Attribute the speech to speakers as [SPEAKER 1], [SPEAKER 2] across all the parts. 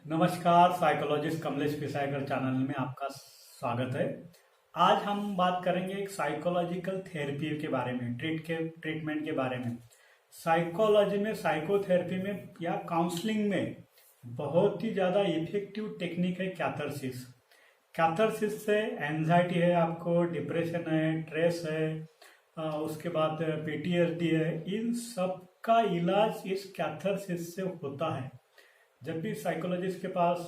[SPEAKER 1] नमस्कार, psychologist Kamlesh पिसायकर channel में आपका स्वागत है। आज हम बात करेंगे एक साइकोलॉजिकल थेरेपी के बारे में, ट्रीटमेंट के बारे में। साइकोलॉजी में, साइकोथेरेपी में या काउंसलिंग में बहुत ही ज़्यादा इफेक्टिव टेक्निक है कैथारसिस। कैथारसिस से एंजाइटी है, आपको डिप्रेशन है, स्ट्रेस है, उसके बाद पीटीएसडी है, इन सब का इलाज इस कैथारसिस से होता है। जब भी साइकोलॉजिस्ट के पास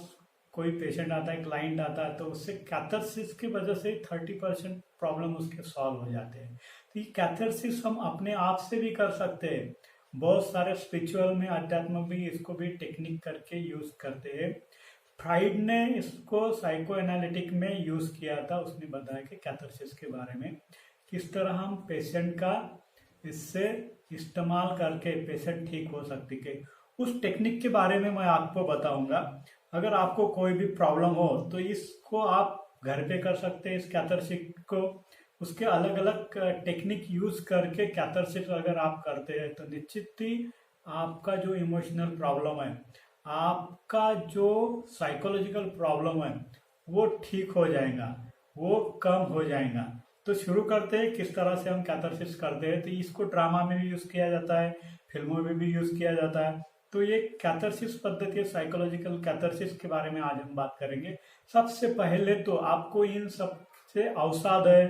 [SPEAKER 1] कोई पेशेंट आता है, क्लाइंट आता है, तो उससे कैथारसिस की वजह से 30% प्रॉब्लम उसके सॉल्व हो जाते हैं। तो ये कैथारसिस हम अपने आप से भी कर सकते हैं। बहुत सारे स्पिरिचुअल में, अध्यात्म भी इसको भी टेक्निक करके यूज करते हैं। फ्राइड ने इसको साइको एनालिटिक में यूज किया था। उसने बताया कि कैथारसिस के बारे में किस तरह हम पेशेंट का इससे इस्तेमाल करके पेशेंट ठीक हो सकती है। उस टेक्निक के बारे में मैं आपको बताऊंगा। अगर आपको कोई भी प्रॉब्लम हो तो इसको आप घर पे कर सकते हैं, इस कैथारसिस को। उसके अलग अलग टेक्निक यूज करके कैथारसिस अगर आप करते हैं तो निश्चित ही आपका जो इमोशनल प्रॉब्लम है, आपका जो साइकोलॉजिकल प्रॉब्लम है, वो ठीक हो जाएगा, वो कम हो जाएगा। तो शुरू करते हैं किस तरह से हम कैथारसिस करते हैं। तो इसको ड्रामा में भी यूज किया जाता है, फिल्मों में भी यूज किया जाता है। तो ये कैथारसिस पद्धति, साइकोलॉजिकल कैथारसिस के बारे में आज हम बात करेंगे। सबसे पहले तो आपको इन सब से अवसाद है,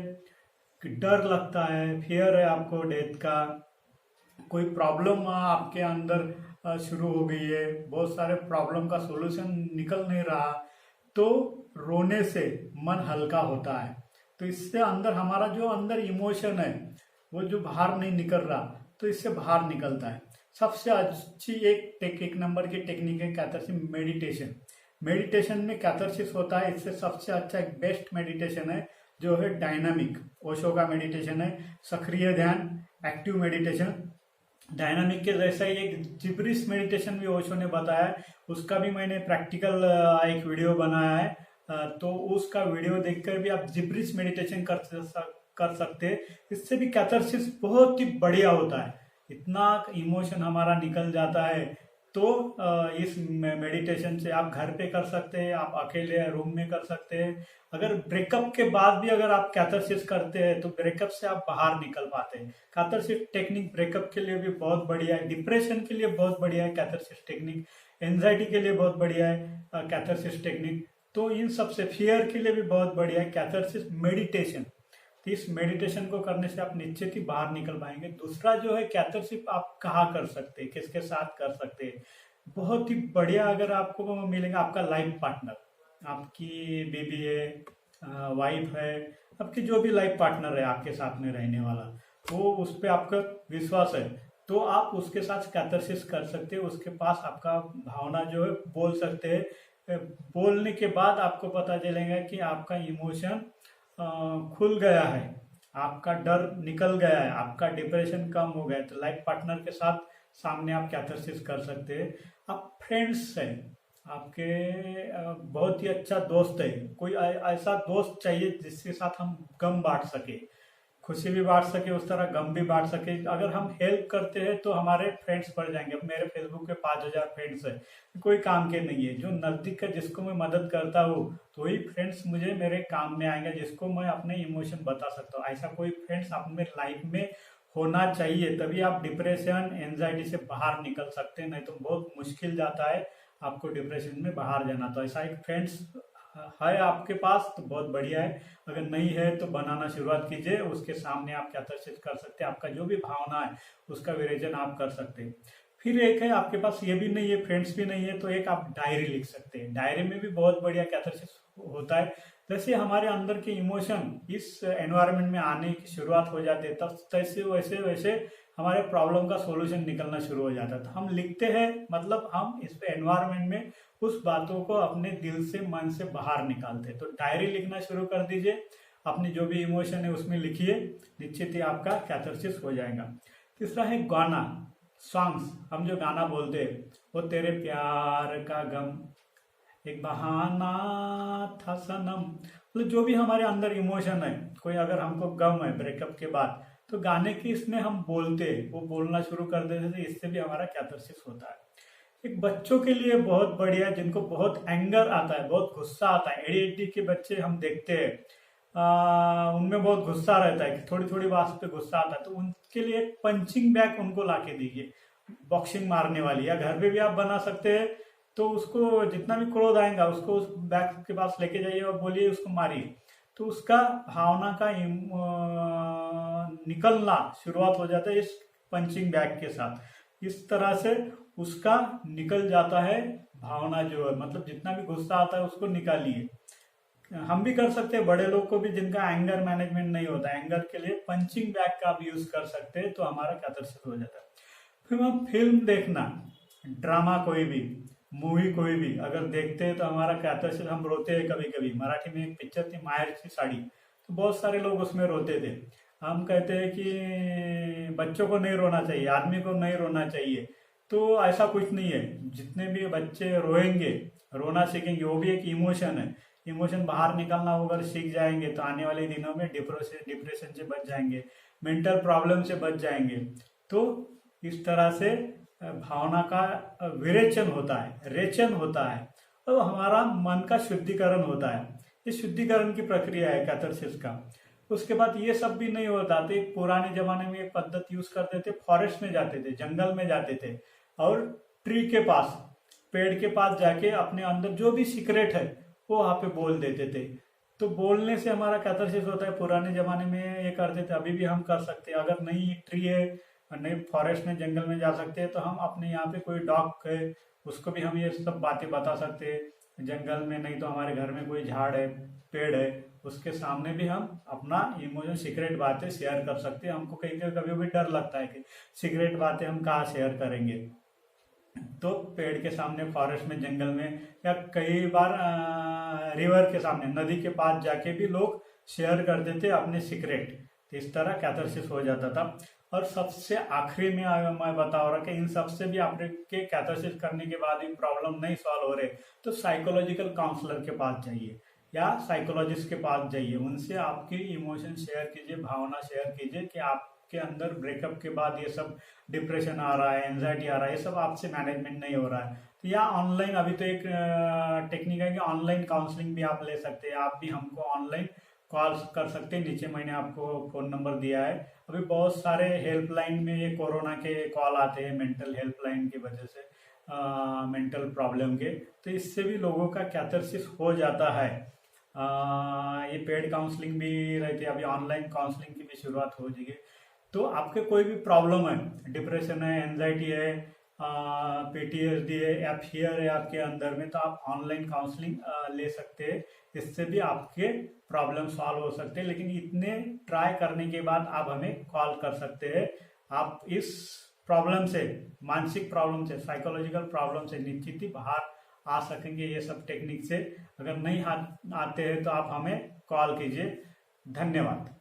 [SPEAKER 1] डर लगता है, फियर है आपको डेथ का, कोई प्रॉब्लम आपके अंदर शुरू हो गई है, बहुत सारे प्रॉब्लम का सॉल्यूशन निकल नहीं रहा, तो रोने से मन हल्का होता है। तो इससे अंदर हमारा जो अंदर इमोशन है वो जो बाहर नहीं निकल रहा, तो इससे बाहर निकलता है। सबसे अच्छी एक नंबर की टेक्निक है कैथारसिस मेडिटेशन। मेडिटेशन में कैथारसिस होता है। इससे सबसे अच्छा एक बेस्ट मेडिटेशन है जो है डायनामिक, ओशो का मेडिटेशन है। सक्रिय ध्यान, एक्टिव मेडिटेशन। डायनामिक के जैसा ही एक जिब्रिस मेडिटेशन भी ओशो ने बताया है, उसका भी मैंने प्रैक्टिकल एक वीडियो बनाया है। तो उसका वीडियो देखकर भी आप जिब्रिस मेडिटेशन कर सकते हैं। इससे भी कैथारसिस बहुत ही बढ़िया होता है, इतना इमोशन हमारा निकल जाता है। तो इस मेडिटेशन से आप घर पे कर सकते हैं, आप अकेले रूम में कर सकते हैं। अगर ब्रेकअप के बाद भी अगर आप कैथारसिस करते हैं तो ब्रेकअप से आप बाहर निकल पाते हैं। कैथारसिस टेक्निक ब्रेकअप के लिए भी बहुत बढ़िया है, डिप्रेशन के लिए बहुत बढ़िया है कैथारसिस टेक्निक, एंजाइटी के लिए बहुत बढ़िया है कैथारसिस टेक्निक। तो इन सबसे फियर के लिए भी बहुत बढ़िया है कैथारसिस मेडिटेशन। तो इस मेडिटेशन को करने से आप निश्चित ही बाहर निकल पाएंगे। दूसरा जो है कैथारसिस आप कहाँ कर सकते हैं, किसके साथ कर सकते हैं। बहुत ही बढ़िया अगर आपको मिलेगा आपका लाइफ पार्टनर, आपकी बीबी है, वाइफ है, आपकी जो भी लाइफ पार्टनर है आपके साथ में रहने वाला, वो उस पर आपका विश्वास है, तो आप उसके साथ कैथारसिस कर सकते हैं। उसके पास आपका भावना जो है बोल सकते हैं। बोलने के बाद आपको पता चलेगा कि आपका इमोशन खुल गया है, आपका डर निकल गया है, आपका डिप्रेशन कम हो गया है। तो लाइफ पार्टनर के साथ सामने आप कैथारसिस कर सकते हैं। आप फ्रेंड्स हैं, आपके बहुत ही अच्छा दोस्त है, कोई ऐसा दोस्त चाहिए जिसके साथ हम गम बांट सके, खुशी भी बांट सके, उस तरह गम भी बांट सके। अगर हम हेल्प करते हैं तो हमारे फ्रेंड्स बढ़ जाएंगे। अब मेरे फेसबुक पे 5000 फ्रेंड्स है, कोई काम के नहीं है। जो नजदीक का जिसको मैं मदद करता हूँ तो वही फ्रेंड्स मुझे मेरे काम में आएंगे, जिसको मैं अपने इमोशन बता सकता हूँ। ऐसा कोई फ्रेंड्स अपने लाइफ में होना चाहिए, तभी आप डिप्रेशन, एंजाइटी से बाहर निकल सकते हैं। नहीं तो बहुत मुश्किल जाता है आपको डिप्रेशन में बाहर जाना। तो ऐसा एक फ्रेंड्स है आपके पास तो बहुत बढ़िया है। अगर नहीं है तो बनाना शुरुआत कीजिए, उसके सामने आप कैथारसिस कर सकते हैं। आपका जो भी भावना है उसका विरेचन आप कर सकते हैं। फिर एक है आपके पास ये भी नहीं है, फ्रेंड्स भी नहीं है, तो एक आप डायरी लिख सकते हैं। डायरी में भी बहुत बढ़िया कैथारसिस होता है। जैसे हमारे अंदर के इमोशन इस एनवायरनमेंट में आने की शुरुआत हो जाती है, तब तैसे वैसे वैसे हमारे प्रॉब्लम का सॉल्यूशन निकलना शुरू हो जाता है। तो हम लिखते हैं, मतलब हम इस एनवायरनमेंट में उस बातों को अपने दिल से, मन से बाहर निकालते हैं। तो डायरी लिखना शुरू कर दीजिए, अपनी जो भी इमोशन है उसमें लिखिए, निश्चित ही आपका कैथारसिस हो जाएगा। तीसरा है गाना, सॉन्ग्स। हम जो गाना बोलते हैं, वो तेरे प्यार का गम, एक बहाना था सनम, मतलब जो भी हमारे अंदर इमोशन है, कोई अगर हमको गम है ब्रेकअप के बाद, तो गाने की इसमें हम बोलते, वो बोलना शुरू कर देते थे, इससे भी हमारा कैथारसिस होता है। एक बच्चों के लिए बहुत बढ़िया, जिनको बहुत एंगर आता है, बहुत गुस्सा आता है, एडीएचडी के बच्चे हम देखते हैं, उनमें बहुत गुस्सा रहता है कि थोड़ी थोड़ी बात पे गुस्सा आता है, तो उनके लिए एक पंचिंग बैग उनको लाके दीजिए, बॉक्सिंग मारने वाली, या घर पे भी आप बना सकते हैं। तो उसको जितना भी क्रोध आएगा उसको उस बैग के पास लेके जाइए और बोलिए उसको मारिए, तो उसका भावना का निकलना शुरुआत हो जाता है इस पंचिंग बैग के साथ। इस तरह से उसका निकल जाता है भावना, जो है मतलब जितना भी गुस्सा आता है उसको निकालिए। हम भी कर सकते हैं, बड़े लोग को भी जिनका एंगर मैनेजमेंट नहीं होता, एंगर के लिए पंचिंग बैग का आप यूज कर सकते हैं, तो हमारा कैथारसिस हो जाता है। फिर हम फिल्म देखना, ड्रामा कोई भी, मूवी कोई भी अगर देखते हैं तो हमारा कैथारसिस, हम रोते हैं कभी कभी। मराठी में एक पिक्चर थी माहेरची साड़ी, तो बहुत सारे लोग उसमें रोते थे। हम कहते हैं कि बच्चों को नहीं रोना चाहिए, आदमी को नहीं रोना चाहिए, तो ऐसा कुछ नहीं है। जितने भी बच्चे रोएंगे, रोना सीखेंगे, वो भी एक इमोशन है। इमोशन बाहर निकलना अगर सीख जाएंगे तो आने वाले दिनों में डिप्रेशन से बच जाएंगे, मेंटल प्रॉब्लम से बच जाएंगे। तो इस तरह से भावना का विरेचन होता है, रेचन होता है, और हमारा मन का शुद्धिकरण होता है। ये शुद्धिकरण की प्रक्रिया है कैथारसिस का। उसके बाद ये सब भी नहीं होता, तो एक पुराने जमाने में एक पद्धति यूज करते थे, फॉरेस्ट में जाते थे, जंगल में जाते थे, और ट्री के पास, पेड़ के पास जाके अपने अंदर जो भी सीक्रेट है वो वहां पे बोल देते थे। तो बोलने से हमारा कैथारसिस होता है। पुराने जमाने में ये करते थे, अभी भी हम कर सकते हैं। अगर नहीं ट्री है, नहीं फॉरेस्ट में, जंगल में जा सकते हैं, तो हम अपने यहाँ पे कोई डॉग है उसको भी हम ये सब बातें बता सकते हैं। जंगल में नहीं तो हमारे घर में कोई झाड़ है, पेड़ है, उसके सामने भी हम अपना इमोशन, सीक्रेट बातें शेयर कर सकते हैं। हमको कहीं कभी भी डर लगता है कि सीक्रेट बातें हम कहाँ शेयर करेंगे, तो पेड़ के सामने, फॉरेस्ट में, जंगल में, या कई बार रिवर के सामने, नदी के पास जाके भी लोग शेयर करते थे अपने सीक्रेट। तो इस तरह कैथारसिस हो जाता था। और सबसे आखिरी में मैं बता रहा कि इन सबसे भी आपके कैथारसिस करने के बाद भी प्रॉब्लम नहीं सॉल्व हो रहे, तो साइकोलॉजिकल काउंसलर के पास जाइए या साइकोलॉजिस्ट के पास जाइए। उनसे आपकी इमोशन शेयर कीजिए, भावना शेयर कीजिए कि आपके अंदर ब्रेकअप के बाद ये सब डिप्रेशन आ रहा है, एंजाइटी आ रहा है, ये सब आपसे मैनेजमेंट नहीं हो रहा है। तो या ऑनलाइन, अभी तो एक टेक्निक है कि ऑनलाइन काउंसलिंग भी आप ले सकते हैं। आप भी हमको ऑनलाइन कॉल कर सकते हैं, नीचे मैंने आपको फ़ोन नंबर दिया है। अभी बहुत सारे हेल्पलाइन में ये कोरोना के कॉल आते हैं, मेंटल हेल्पलाइन की वजह से, मेंटल प्रॉब्लम के, तो इससे भी लोगों का कैथारसिस हो जाता है। ये पेड काउंसलिंग भी रहती है, अभी ऑनलाइन काउंसलिंग की भी शुरुआत हो जाएगी। तो आपके कोई भी प्रॉब्लम है, डिप्रेशन है, एंजाइटी है, पीटीएसडी है, या फियर है आपके अंदर में, तो आप ऑनलाइन काउंसलिंग ले सकते हैं। इससे भी आपके प्रॉब्लम सॉल्व हो सकते हैं। लेकिन इतने ट्राई करने के बाद आप हमें कॉल कर सकते हैं। आप इस प्रॉब्लम से, मानसिक प्रॉब्लम से, साइकोलॉजिकल प्रॉब्लम से निश्चित ही बाहर आ सकेंगे ये सब टेक्निक से। अगर नहीं आते हैं तो आप हमें कॉल कीजिए। धन्यवाद।